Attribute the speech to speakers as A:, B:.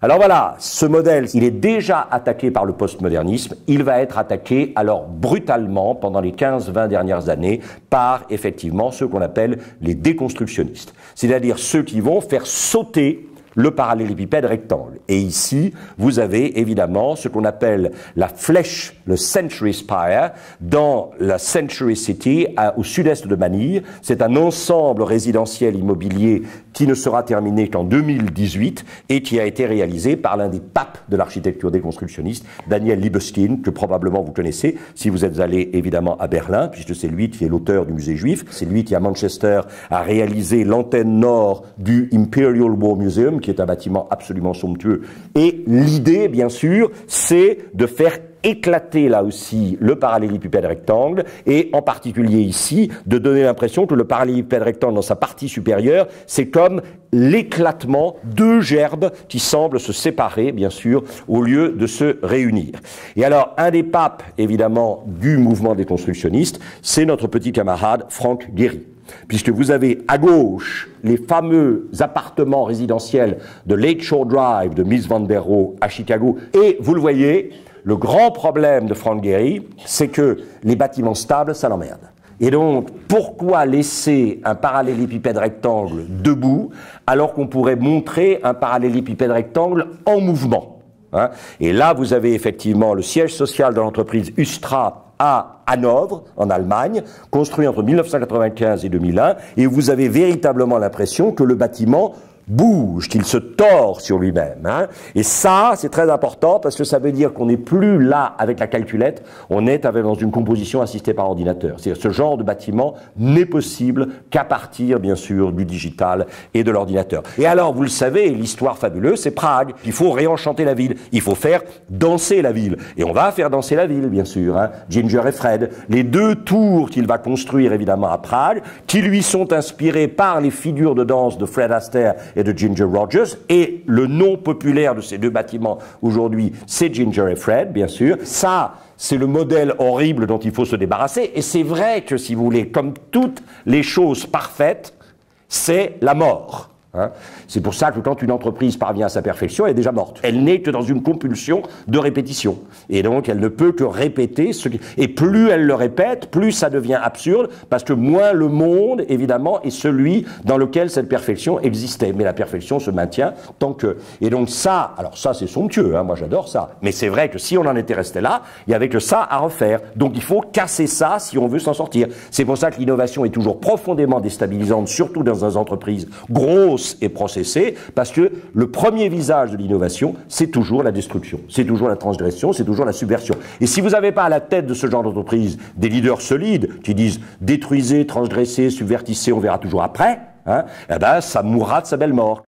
A: Alors voilà, ce modèle, il est déjà attaqué par le postmodernisme, il va être attaqué alors brutalement pendant les 15-20 dernières années par effectivement ceux qu'on appelle les déconstructionnistes, c'est-à-dire ceux qui vont faire sauter le parallélépipède rectangle. Et ici, vous avez évidemment ce qu'on appelle la flèche, le Century Spire, dans la Century City, au sud-est de Manille. C'est un ensemble résidentiel immobilier qui ne sera terminé qu'en 2018 et qui a été réalisé par l'un des papes de l'architecture déconstructionniste, Daniel Libeskind, que probablement vous connaissez si vous êtes allé évidemment à Berlin, puisque c'est lui qui est l'auteur du musée juif. C'est lui qui, à Manchester, a réalisé l'antenne nord du Imperial War Museum, qui est un bâtiment absolument somptueux. Et l'idée, bien sûr, c'est de faire éclater là aussi le parallélépipède rectangle et en particulier ici de donner l'impression que le parallélépipède rectangle dans sa partie supérieure c'est comme l'éclatement deux gerbes qui semblent se séparer bien sûr au lieu de se réunir. Et alors un des papes évidemment du mouvement déconstructionniste c'est notre petit camarade Frank Gehry. Puisque vous avez à gauche les fameux appartements résidentiels de Lakeshore Drive de Miss Van der Rohe à Chicago et vous le voyez. Le grand problème de Frank Gehry, c'est que les bâtiments stables, ça l'emmerde. Et donc, pourquoi laisser un parallélépipède rectangle debout alors qu'on pourrait montrer un parallélépipède rectangle en mouvement, hein? Et là, vous avez effectivement le siège social de l'entreprise Ustra à Hanovre, en Allemagne, construit entre 1995 et 2001, et vous avez véritablement l'impression que le bâtiment bouge, qu'il se tord sur lui-même. Hein. Et ça, c'est très important parce que ça veut dire qu'on n'est plus là avec la calculette, on est dans une composition assistée par ordinateur. C'est-à-dire ce genre de bâtiment n'est possible qu'à partir, bien sûr, du digital et de l'ordinateur. Et alors, vous le savez, l'histoire fabuleuse, c'est Prague. Il faut réenchanter la ville. Il faut faire danser la ville. Et on va faire danser la ville, bien sûr. Hein. Ginger et Fred. Les deux tours qu'il va construire, évidemment, à Prague, qui lui sont inspirées par les figures de danse de Fred Astaire et de Ginger Rogers, et le nom populaire de ces deux bâtiments aujourd'hui, c'est Ginger et Fred, bien sûr. Ça, c'est le modèle horrible dont il faut se débarrasser, et c'est vrai que, si vous voulez, comme toutes les choses parfaites, c'est la mort. Hein. C'est pour ça que quand une entreprise parvient à sa perfection, elle est déjà morte. Elle n'est que dans une compulsion de répétition. Et donc, elle ne peut que répéter ce qui... Et plus elle le répète, plus ça devient absurde, parce que moins le monde, évidemment, est celui dans lequel cette perfection existait. Mais la perfection se maintient tant que... Et donc ça, alors ça c'est somptueux, hein, moi j'adore ça. Mais c'est vrai que si on en était resté là, il n'y avait que ça à refaire. Donc il faut casser ça si on veut s'en sortir. C'est pour ça que l'innovation est toujours profondément déstabilisante, surtout dans des entreprises grosses et processée, parce que le premier visage de l'innovation, c'est toujours la destruction, c'est toujours la transgression, c'est toujours la subversion. Et si vous n'avez pas à la tête de ce genre d'entreprise des leaders solides qui disent détruisez, transgressez, subvertissez, on verra toujours après, hein, eh ben ça mourra de sa belle mort.